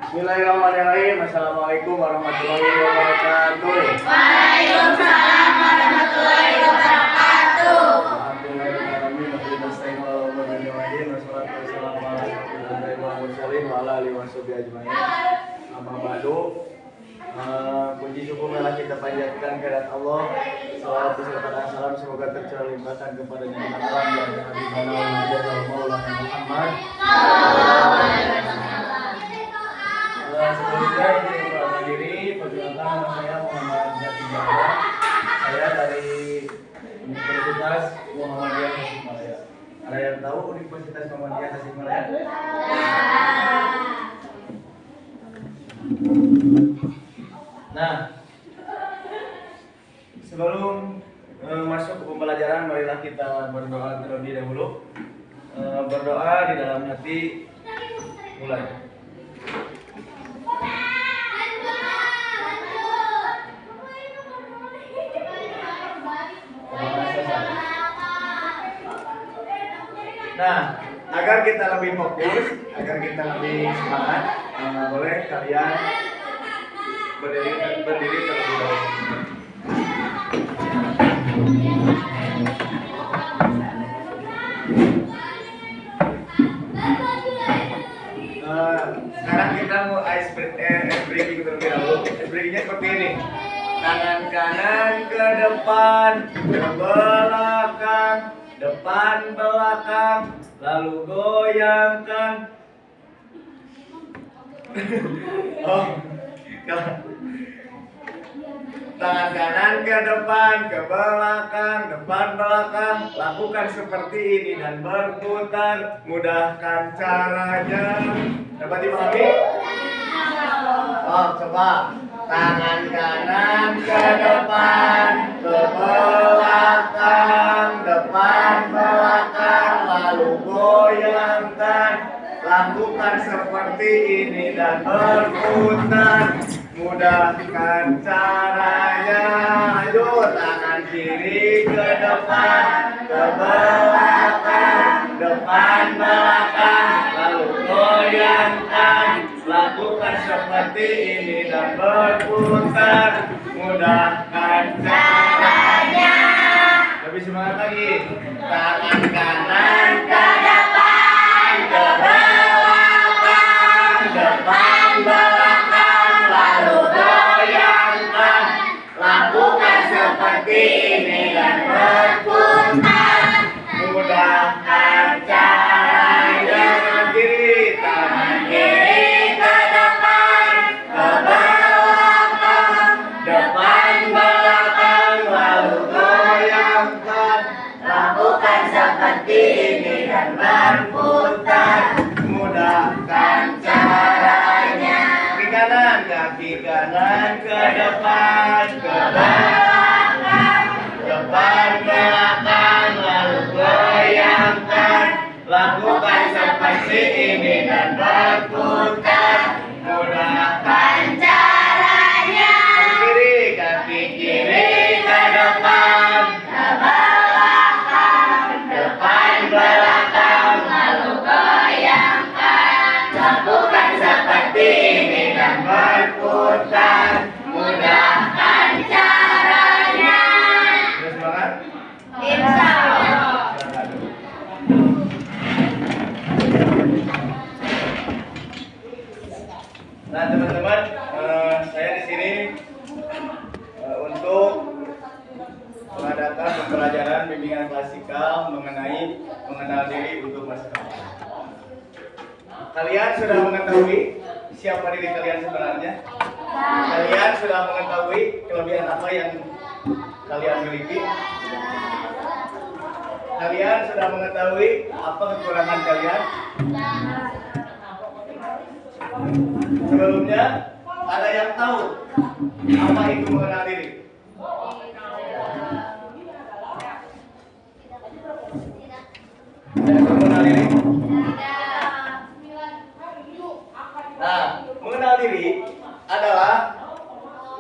Bismillahirrahmanirrahim. Assalamualaikum warahmatullahi wabarakatuh. Waalaikumsalam warahmatullahi wabarakatuh. Puji syukur telah kita panjatkan kehadirat Allah. Salawat serta salam semoga tercurah limpahkan kepada Nabi Muhammad dan Habibana Muhammad. Sebelumnya izin memperkenalkan diri, perkenalkan nama saya Muhammad Zaki Jabbar. Saya dari Universitas Muhammadiyah Tasikmalaya. Ada yang tahu Universitas Muhammadiyah Tasikmalaya? Nah, sebelum masuk ke pembelajaran, marilah kita berdoa terlebih dahulu. Berdoa di dalam hati, mulai. Nah, agar kita lebih fokus, agar kita lebih semangat, boleh kalian berdiri terlebih dahulu. Sekarang kita mau ice breaking terlebih dahulu. Ice breakingnya seperti ini. Tangan kanan ke depan, ke belakang, depan belakang, lalu goyangkan. Tangan kanan ke depan, ke belakang, depan belakang. Lakukan seperti ini dan berputar. Mudahkan caranya. Dapat dipahami? Coba. Tangan kanan ke depan, ke belakang, depan belakang, lalu goyangkan. Lakukan seperti ini dan berputar. Mudahkan caranya. Ayo, tangan kiri ke depan, ke belakang, depan belakang, lalu goyangkan. Lakukan seperti ini dan berputar. Mudahkan caranya. Lebih semangat lagi. Tangan kanan ke depan, ke belakang, depan belakang, lalu goyangkan. Lakukan seperti ini dan berputar. Mudahkan caranya. Tangan kiri, tangan kiri. Seperti ini dan berputar. Mudahkan caranya. Kaki kanan ke depan, ke belakang, depan belakang, lalu goyangkan. Lakukan seperti ini dan berputar. Mudahkan caranya. Kaki kiri ke depan, ke belakang, depan belakang, lalu goyangkan. Lakukan seperti ini dan berputar. Mudahkan caranya. Sudah semangat? Insya Allah. Nah teman-teman, saya di sini untuk mengadakan pembelajaran bimbingan klasikal mengenai mengenal diri untuk masa depan. Kalian sudah mengetahui siapa diri kalian sebenarnya? Kalian sudah mengetahui kelebihan apa yang kalian miliki? Kalian sudah mengetahui apa kekurangan kalian? Sebelumnya, ada yang tahu apa itu mengenal diri? Mengenal diri? Nah, mengenal diri adalah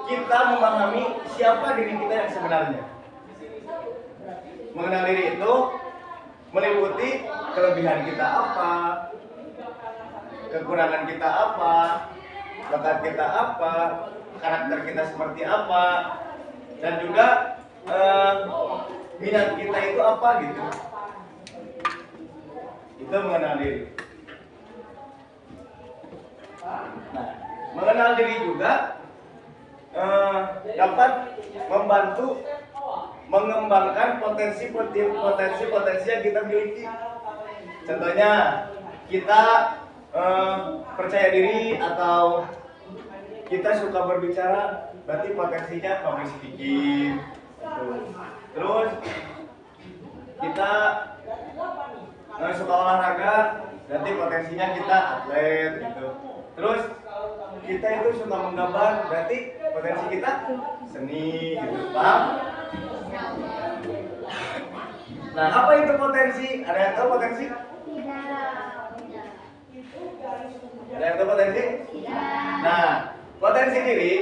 kita memahami siapa diri kita yang sebenarnya. Mengenal diri itu meliputi kelebihan kita apa, kekurangan kita apa, bakat kita apa, karakter kita seperti apa, dan juga minat kita itu apa gitu. Itu mengenal diri. Nah, mengenal diri juga dapat membantu mengembangkan potensi yang kita miliki. Contohnya kita percaya diri atau kita suka berbicara, berarti potensinya public speaking. Terus kita suka olahraga, berarti potensinya kita atlet gitu. Terus kita itu suka menggambar, berarti potensi kita seni gitu, paham? Nah, apa itu potensi? Ada yang tahu potensi? Ada yang tahu potensi? Nah, potensi diri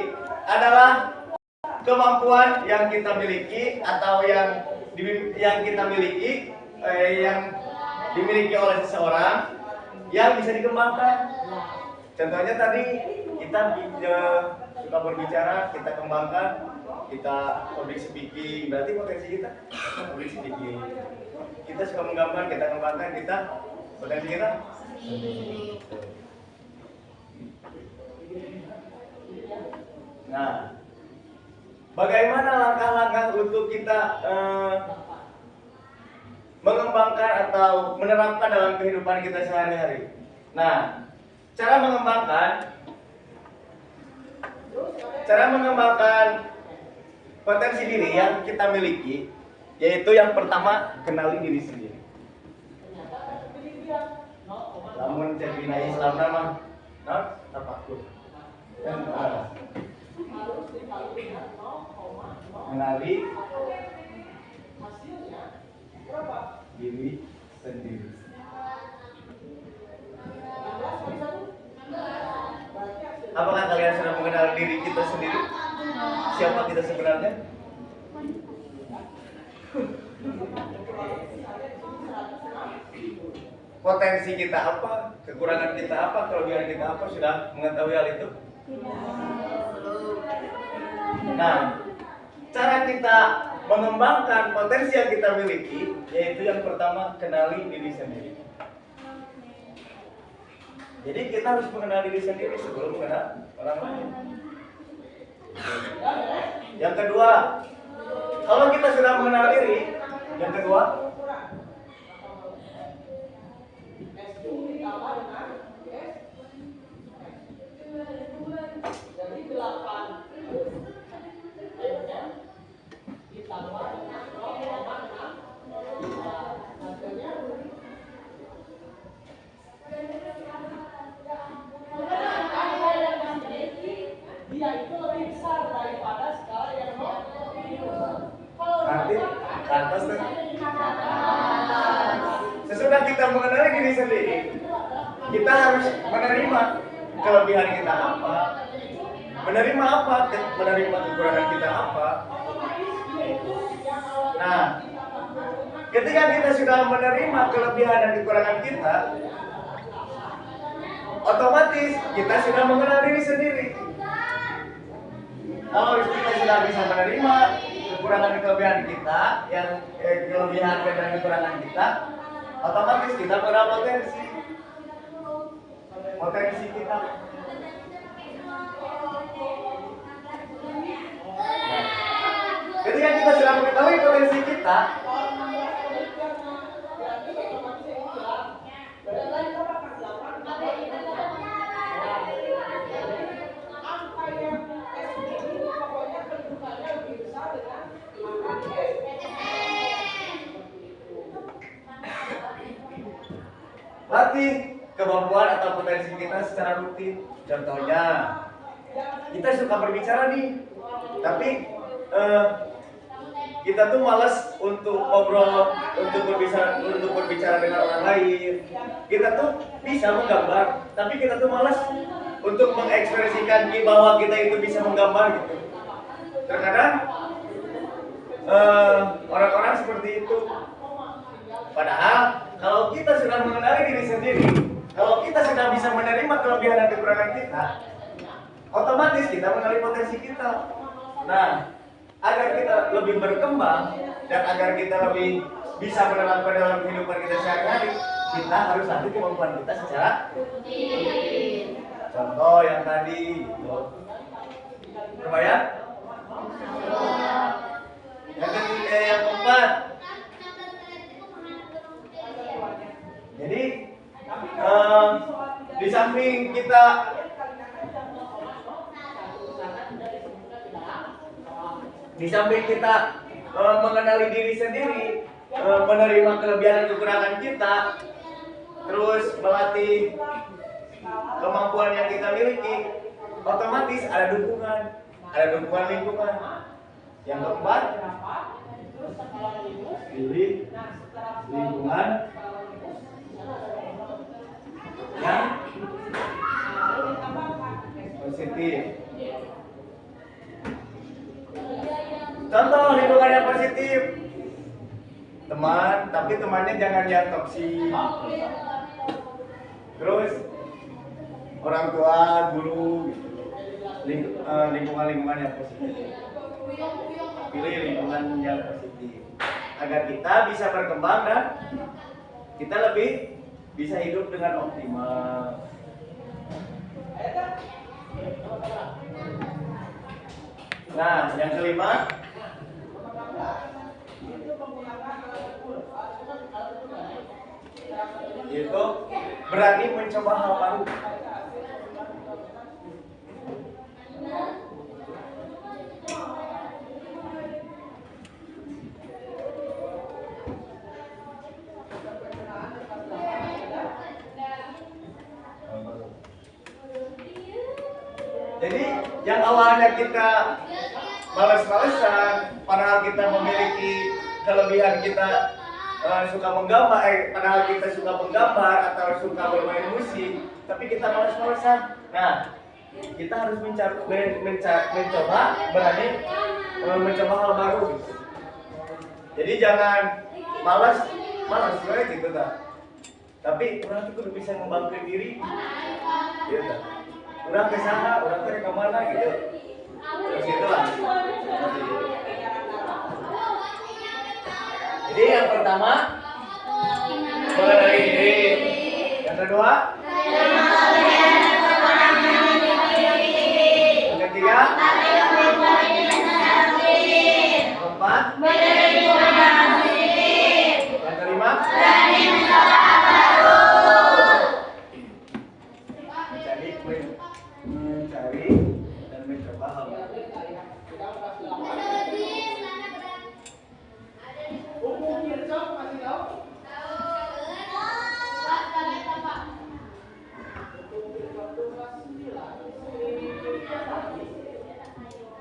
adalah kemampuan yang kita miliki atau yang kita miliki yang dimiliki oleh seseorang yang bisa dikembangkan. Contohnya tadi kita suka berbicara, kita kembangkan, kita public speaking, berarti potensi kita public speaking. Kita suka menggambar, kita kembangkan, kita potensi kita. Nah, bagaimana langkah-langkah untuk kita mengembangkan atau menerapkan dalam kehidupan kita sehari-hari? Nah, cara mengembangkan potensi diri yang kita miliki, yaitu yang pertama, kenali diri sendiri. Lamun cerita Islam nama, tafakur. Mengenali diri sendiri. Apakah kalian sudah mengenal diri kita sendiri? Siapa kita sebenarnya? Potensi kita apa? Kekurangan kita apa? Kelebihan kita apa? Sudah mengetahui hal itu? Nah, cara kita mengembangkan potensi yang kita miliki, yaitu yang pertama, kenali diri sendiri. Jadi kita harus mengenal diri sendiri sebelum mengenal orang lain. Yang kedua, kalau kita sudah mengenal diri, yang kedua, sesudah kita mengenali diri sendiri, kita harus menerima kelebihan kita apa, menerima kekurangan kita apa. Nah, ketika kita sudah menerima kelebihan dan kekurangan kita, otomatis kita sudah mengenal diri sendiri. Kalau kita sudah bisa menerima kekurangan dan kelebihan kita, yang kelebihan dan kekurangan kita, otomatis kita mengenal potensi kita. Nah, ketika kita sudah mengetahui potensi kita, latih kemampuan atau potensi kita secara rutin. Contohnya, kita suka berbicara nih, tapi kita tuh malas untuk ngobrol, untuk berbicara dengan orang lain. Kita tuh bisa menggambar, tapi kita tuh malas untuk mengekspresikan bahwa kita itu bisa menggambar gitu. Terkadang orang-orang seperti itu. Padahal kalau kita sudah mengenali diri sendiri, kalau kita sudah bisa menerima kelebihan dan kekurangan kita, otomatis kita mengenali potensi kita. Nah, agar kita lebih berkembang dan agar kita lebih bisa menerapkan dalam kehidupan kita sehari-hari, kita harus latih kemampuan kita secara contoh yang tadi gitu. Kebayang? Yang ketiga, yang keempat. Jadi di samping kita mengenali diri sendiri, menerima kelebihan dan kekurangan kita, terus melatih kemampuan yang kita miliki, otomatis ada dukungan lingkungan. Yang keempat, pilih lingkungan yang positif. Contoh lingkungan yang positif, teman, tapi temannya jangan yang toksik. Terus orang tua, guru, gitu. Lingkungan yang positif. Pilih lingkungan yang positif agar kita bisa berkembang dan kita lebih bisa hidup dengan optimal. Nah, yang kelima, yaitu berani mencoba hal baru. Jadi yang awalnya kita males-malesan, padahal kita memiliki kelebihan, kita suka menggambar, padahal kita suka menggambar atau suka bermain musik, tapi kita males-malesan. Nah, kita harus mencoba, berani mencoba hal baru. Jadi jangan malas gitu tak. Tapi orang itu bisa membangkit diri, gitu. Orang ke sana, orang ke mana gitu. Terus itulah. Jadi yang pertama mengenali diri. Yang kedua, yang ketiga, keempat, yang kelima, mencari dan mencoba hal baru.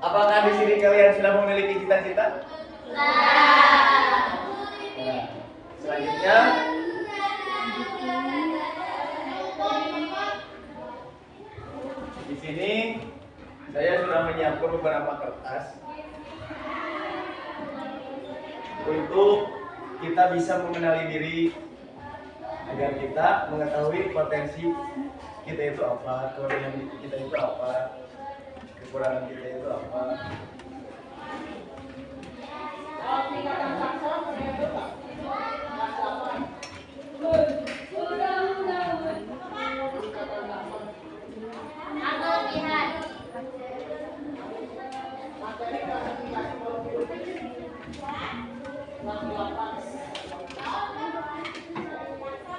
Apakah di sini kalian sudah memiliki cita-cita? Nah, selanjutnya di sini saya sudah menyiapkan beberapa kertas untuk kita bisa mengenali diri agar kita mengetahui potensi kita itu apa, kelebihan kita itu apa, kekurangan kita itu apa.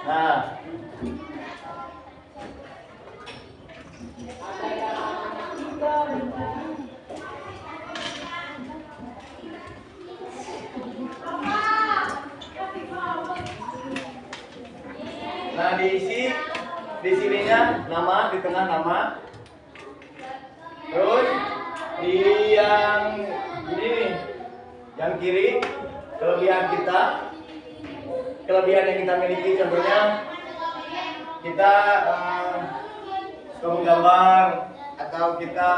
Nah, diisi di sininya nama, di tengah nama. Terus di yang ini nih, yang kiri kelebihan kita, kelebihan yang kita miliki. Contohnya kita suka menggambar atau kita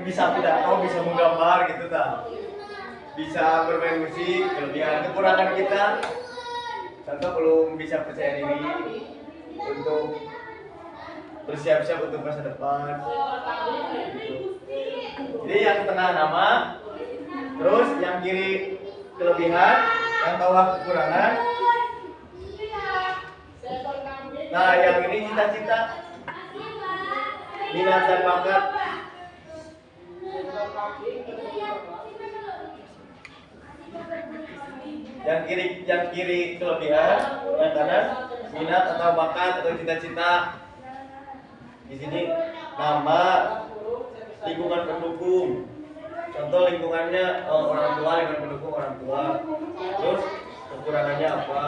bisa pidato, bisa menggambar gitu tak, bisa bermain musik. Kelebihan, kekurangan kita Contoh belum bisa percaya diri untuk bersiap-siap untuk masa depan. Gitu. Jadi yang tengah nama, terus yang kiri kelebihan, yang bawah kekurangan. Nah, yang ini cita-cita, minat dan bakat. Yang kiri kelebihan, yang kanan minat atau bakat atau cita-cita. Di sini nama, lingkungan pendukung. Contoh lingkungannya orang tua, lingkungan pendukung orang tua. Terus kekurangannya apa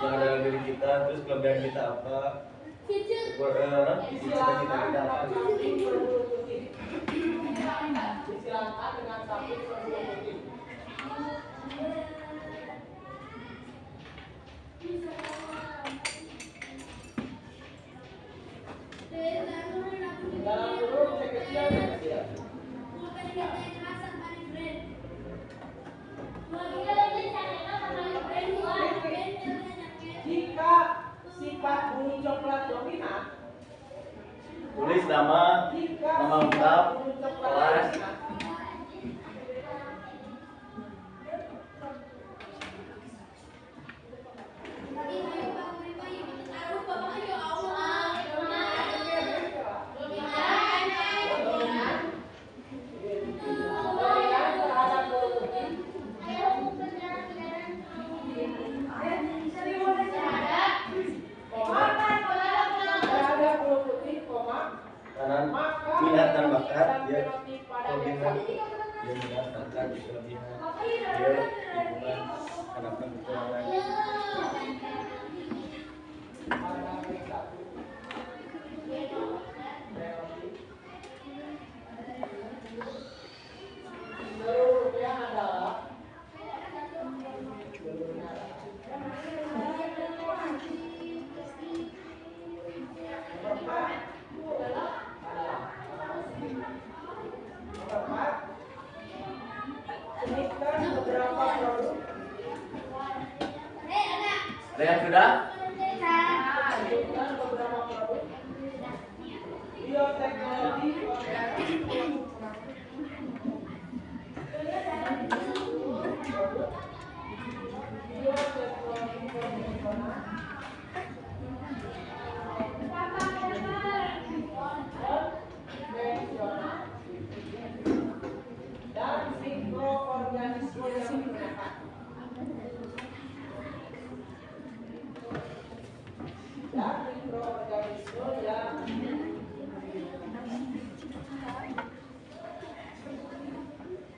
yang ada dalam diri kita, terus kelebihan kita apa, cita-cita kita apa. Jika sifat bulu coklat dominan, Tulis nama lengkap, kelas. Kanan minat dan bakat, dia kelebihan, dia minat bakat, kelebihan, dia lingkungan, anak dan kekurangan. Ada yang sudah? dan mikroorganisme yang menggunakan. Dan mikroorganisme yang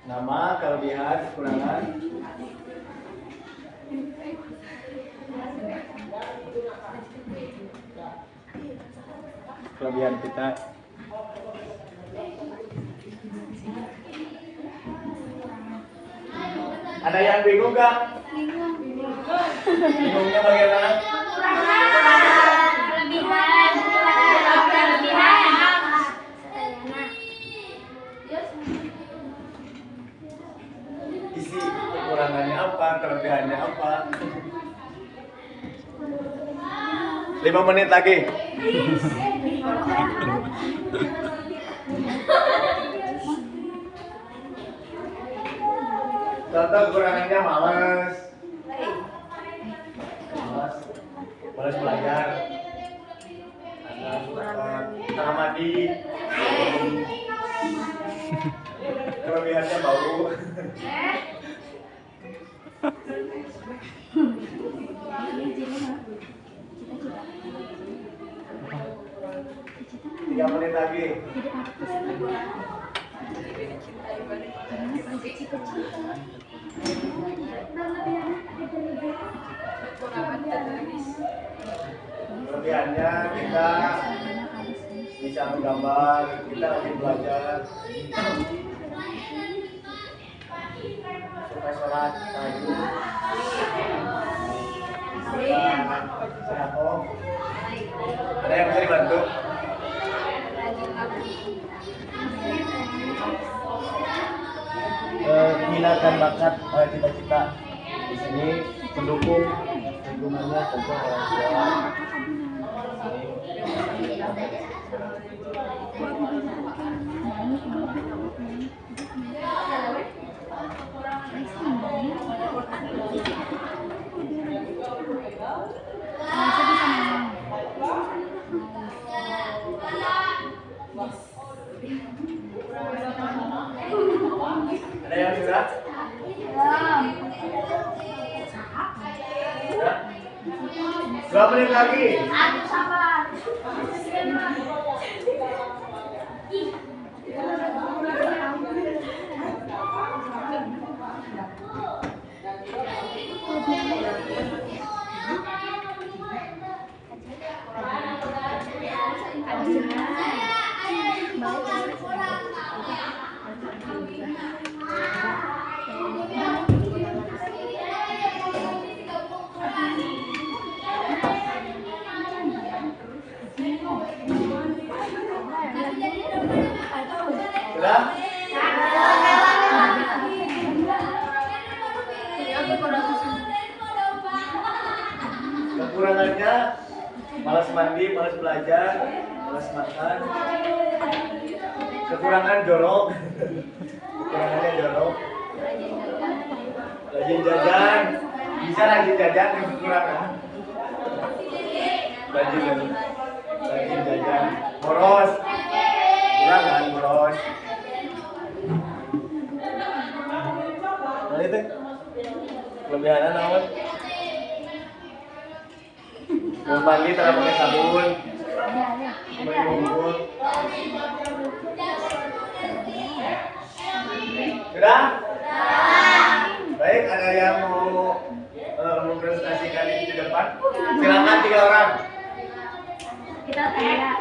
Nama, kelebihan, kekurangan. Kelebihan kita. Ada yang bingung gak? Bingungnya bagaimana? Isi kekurangannya apa, kelebihannya apa? 5 menit lagi. Contoh kekurangannya malas, malas belajar, setengah mandi, kelebihannya bau. Tiga menit lagi. Kelebihannya kita bisa menggambar, kita lagi belajar, supaya sholat tahajud, sehat om. Ada yang bisa dibantu? Minat dan bakat, cita-cita di sini pendukung lingkungannya tentu orang tua. Ada yang sudah? Ya. 2 menit lagi. Aduh, sabar. Sudah? Kekurangannya malas mandi, malas belajar, malas makan. Kekurangan jorok. Kekurangannya jorok. Rajin jajan. Bisa rajin jajan yang kekurangan. Rajin jajan. Boros. Kekurangan boros. Nah itu kelebihannya naon? Mau mandi tanpa pakai sabun. Mengumpul. Sudah? Baik, ada yang mau mempresentasikan ini di depan? Silakan 3 orang. Kita tanya.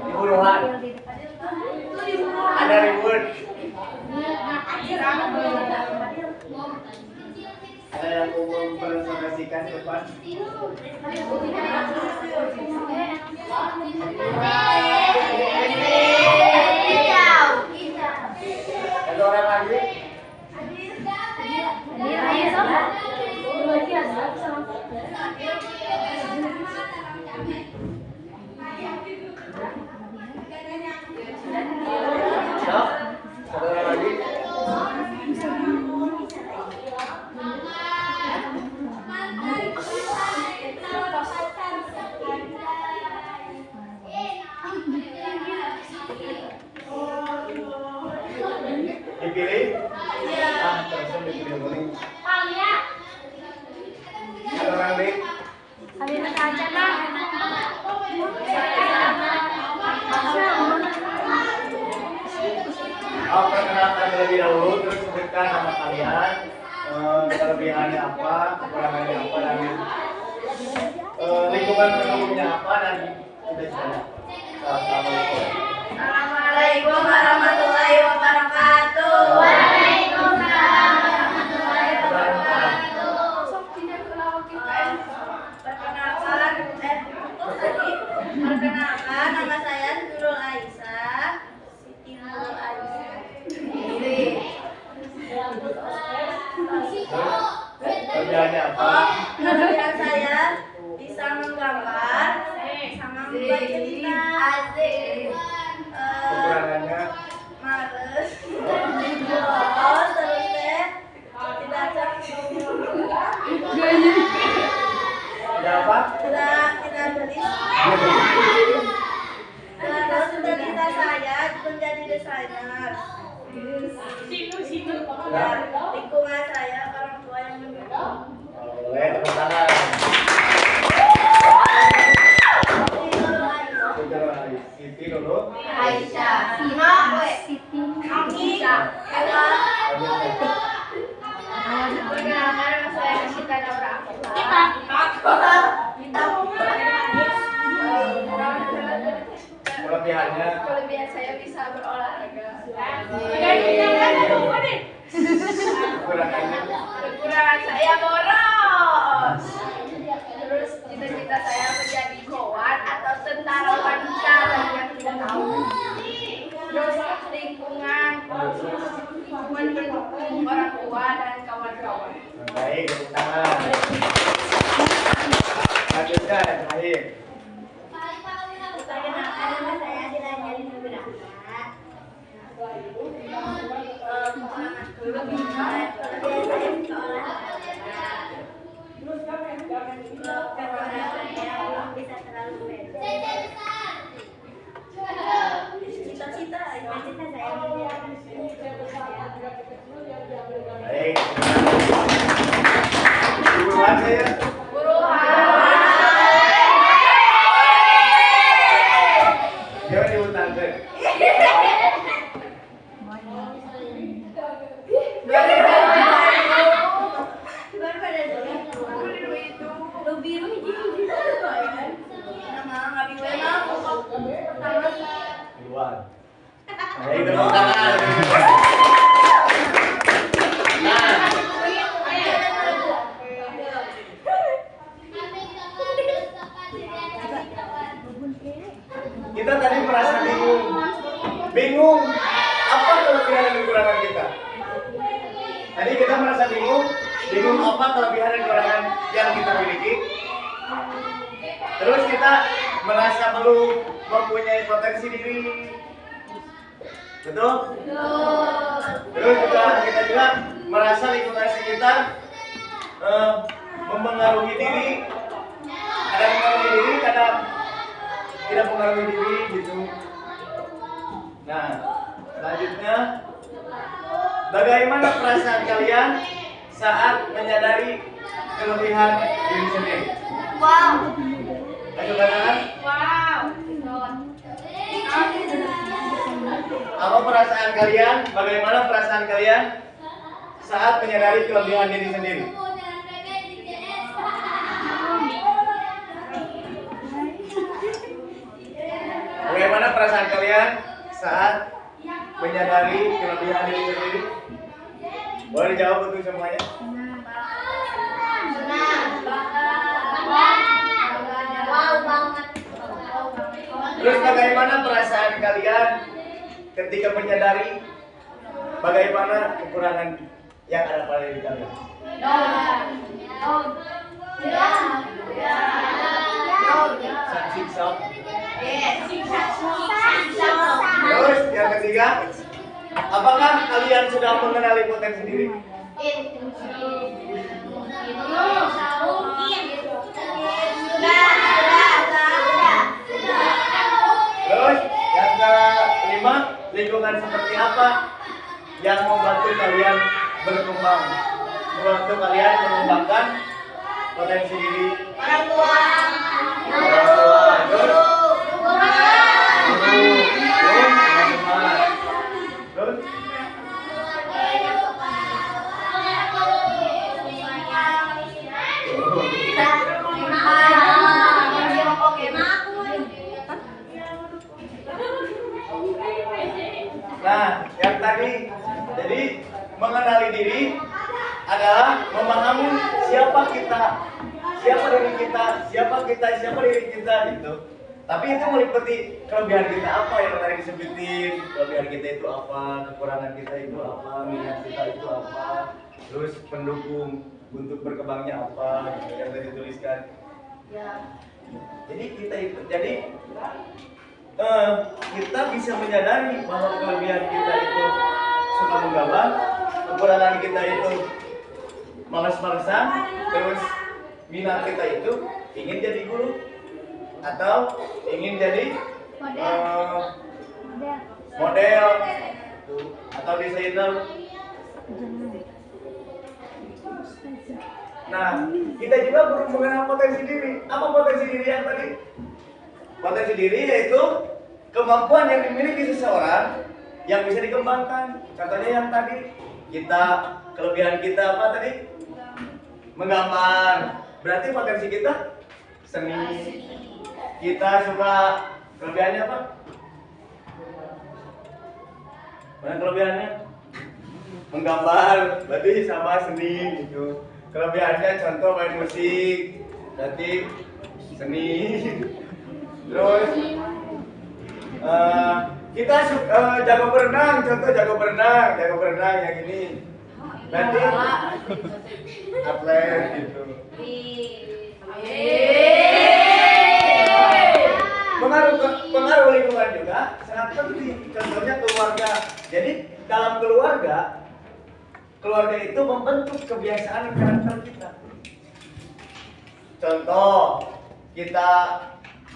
Ibu Rohan. Ada ribut. Ada yang mau mempresentasikan di depan? Ada orang lagi? No? Ada orang lagi? Dipilih? Terus dipilih paling. Ada orang lagi? Perkenalkan terlebih dahulu, terus sebutkan nama kalian, kelebihannya apa, kekurangannya apa, dan lingkungan pendukungnya apa, dan sudah saja. Assalamualaikum. Assalamualaikum warahmatullahi wabarakatuh. Waalaikumsalam warahmatullahi wabarakatuh. Perkenalkan, nama saya Nurul Aisyah. Siti Nurul Aisyah. Kerjaannya apa? Kelebihan saya bisa menggambar, sama membuat cerita. Kekurangannya? Males. Bolos terus deh. Tidak cocok. Ada apa? Tidak tulis. Terus cita-cita saya menjadi desainer. Dan lingkungan saya orang tua yang mendukung. Boleh, tepuk tangan. Siti dulu. Aisyah. Siti. Aisyah. Perkenalkan, nama saya Sita Naura. Kelebihannya? Kelebihan saya bisa berolahraga. Kekurangannya. Kekurangan saya boros. Terus cita-cita saya menjadi kowan atau tentara wanita yang tidak tahu. Terus lingkungan mendukung orang tua dan kawan-kawan. Baik, tepuk tangan. Lanjutkan yang terakhir. Perkenalkan nama saya Dilanya Linugrana. Kelebihan saya belum bisa terlalu pendek. Cita-cita saya Baik. Buruan saya. Jangan diutangkan. Buruan. Baik, tepuk tangan. Kita tadi merasa bingung apa kelebihan dan kekurangan kita. Tadi kita merasa bingung apa kelebihan dan kekurangan yang kita miliki. Terus kita merasa belum mempunyai potensi diri. Betul? Terus kita juga merasa lingkungan sekitar mempengaruhi diri. Kadang mempengaruhi diri, kadang tidak mempengaruhi diri gitu. Nah, selanjutnya bagaimana perasaan kalian saat menyadari kelebihan diri sendiri? Wow. Ayo barengan. Wow. Apa perasaan kalian? Bagaimana perasaan kalian saat menyadari kelebihan diri sendiri? Bagaimana perasaan kalian saat menyadari kelebihan diri sendiri? Boleh dijawab untuk semuanya? Wow banget. Terus bagaimana perasaan kalian ketika menyadari bagaimana kekurangan yang ada pada diri kalian? Siksa. Terus yang ketiga, apakah kalian sudah mengenali potensi diri? Terus yang kelima, lingkungan seperti apa yang membantu kalian berkembang, membantu kalian mengembangkan potensi diri? Orang tua. Terus nah, yang tadi, jadi mengenali diri adalah memahami siapa kita, siapa diri kita gitu. Tapi itu meliputi kelebihan kita apa yang tadi disebutin, kelebihan kita itu apa, kekurangan kita itu apa, minat kita itu apa, terus pendukung untuk berkembangnya apa, gitu, yang tadi dituliskan. Jadi kita bisa menyadari bahwa kelebihan kita itu suka menggambar, kekurangan kita itu malas-malasan, terus minat kita itu ingin jadi guru atau ingin jadi model atau desainer. Nah, kita juga perlu mengenal potensi diri. Apa potensi diri yang tadi? Potensi diri yaitu kemampuan yang dimiliki seseorang yang bisa dikembangkan. Contohnya yang tadi, kelebihan kita apa tadi? Menggambar. Berarti potensi kita seni. Kita suka, kelebihannya apa? Mana kelebihannya? menggambar, berarti sama seni gitu. Kelebihannya contoh main musik, berarti seni. Terus kita jago berenang, contoh jago berenang yang ini. Berarti atlet gitu. Pengaruh lingkungan juga sangat penting. Contohnya keluarga. Jadi dalam keluarga itu membentuk kebiasaan karakter kita. Contoh, kita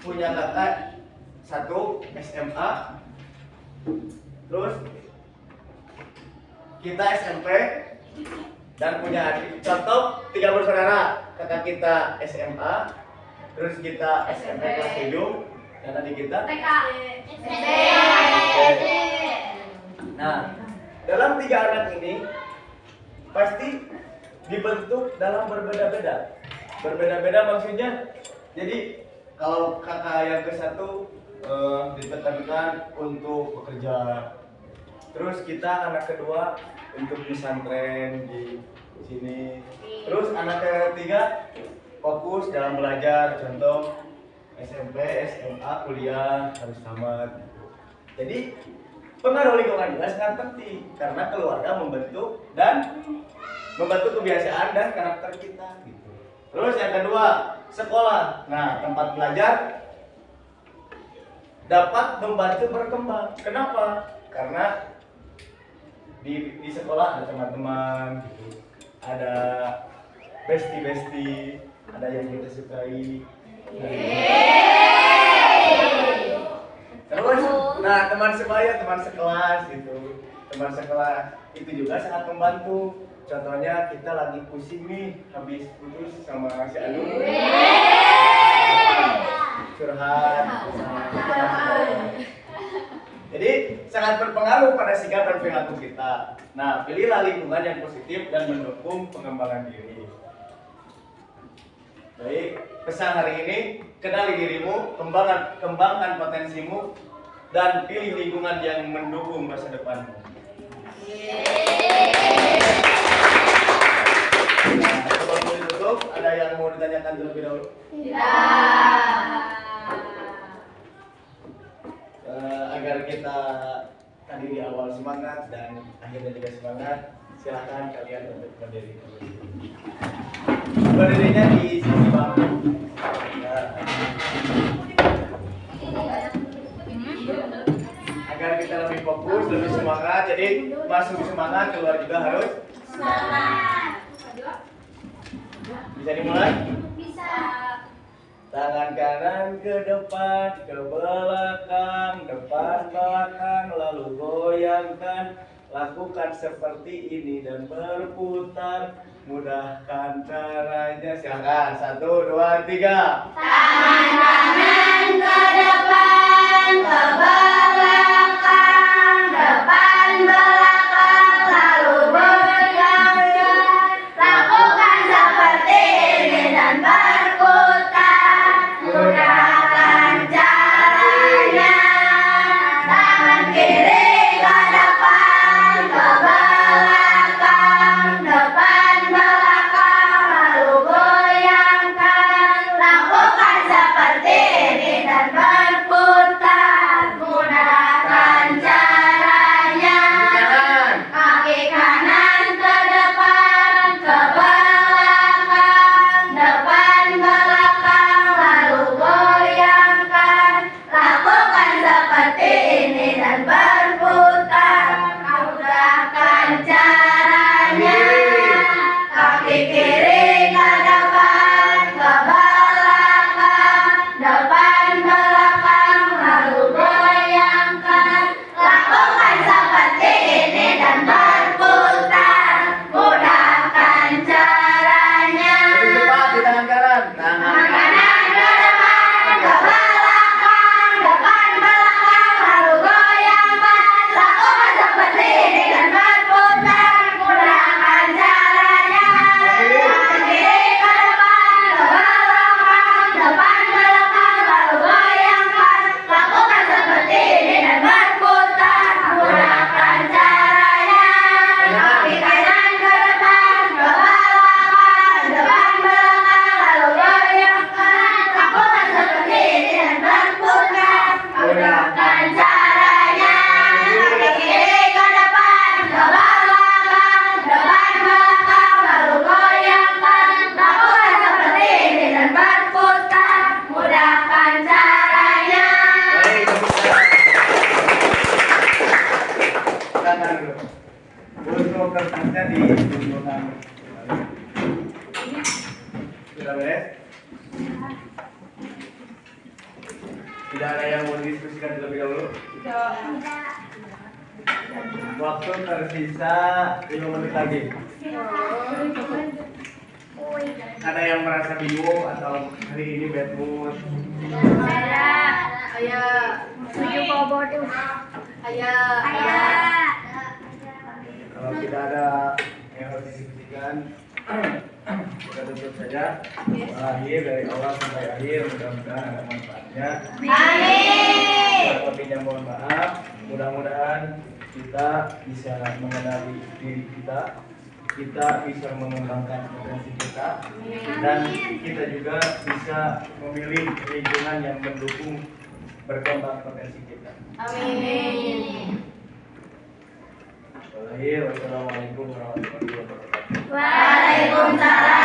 punya kakak satu SMA, terus kita SMP dan punya adik. Contoh, 3 bersaudara, kakak kita SMA, terus kita SMP kelas 7 dan adik kita TK. Nah, dalam 3 anak ini pasti dibentuk dalam berbeda-beda. Berbeda-beda maksudnya, jadi kalau kakak yang ke satu ditekankan untuk bekerja, terus kita anak kedua untuk pesantren di sini, terus anak ketiga fokus dalam belajar, contoh SMP, SMA, kuliah harus tamat. Jadi pengaruh lingkungan juga sangat penting karena keluarga membentuk kebiasaan dan karakter kita gitu. Terus yang kedua, sekolah. Nah, tempat belajar dapat membantu berkembang. Kenapa? Karena di sekolah ada teman-teman gitu. Ada bestie, ada yang kita sukai. Terus, nah teman sebaya, teman sekelas gitu, teman sekelas itu juga sangat membantu. Contohnya kita lagi pusing nih, habis putus sama si Anu, curhat. Jadi sangat berpengaruh pada sikap dan perilaku kita. Nah, pilihlah lingkungan yang positif dan mendukung pengembangan diri. Baik, pesan hari ini, kenali dirimu, kembangkan potensimu, dan pilih lingkungan yang mendukung masa depanmu. Nah, sebelum ditutup, ada yang mau ditanyakan terlebih dahulu? Agar kita tadi di awal semangat dan akhirnya juga semangat, silakan kalian untuk berdiri. Berdirinya di sisi bangku. Agar kita lebih fokus, lebih semangat. Jadi masuk semangat, keluar juga harus Semangat. Bisa dimulai? Bisa. Tangan kanan ke depan, ke belakang, depan belakang, lalu goyangkan. Lakukan seperti ini dan berputar. Mudahkan caranya. Silakan. 1, 2, 3. Tangan kanan ke depan, ke belakang, depan belakang, lalu goyangkan. Lakukan seperti ini dan berputar. Mudahkan caranya. Tangan kiri ke depan, ke belakang, depan belakang, lalu goyangkan. Lakukan seperti ini dan berputar. Mudahkan Untuk kertasnya dikumpulkan. Sudah beres? Tidak ada yang mau didiskusikan terlebih dahulu? Waktu tersisa 5 menit lagi. Ada yang merasa bingung atau hari ini bad mood? Kalau tidak ada yang harus didiskusikan, kita tutup saja. Akhir dari awal sampai akhir, mudah-mudahan ada manfaatnya. Lebihnya mohon maaf. Mudah-mudahan kita bisa mengenali diri kita, kita bisa mengembangkan potensi kita, dan kita juga bisa memilih lingkungan yang mendukung berkembang potensi kita. Wassalamualaikum warahmatullahi wabarakatuh. Waalaikumsalam.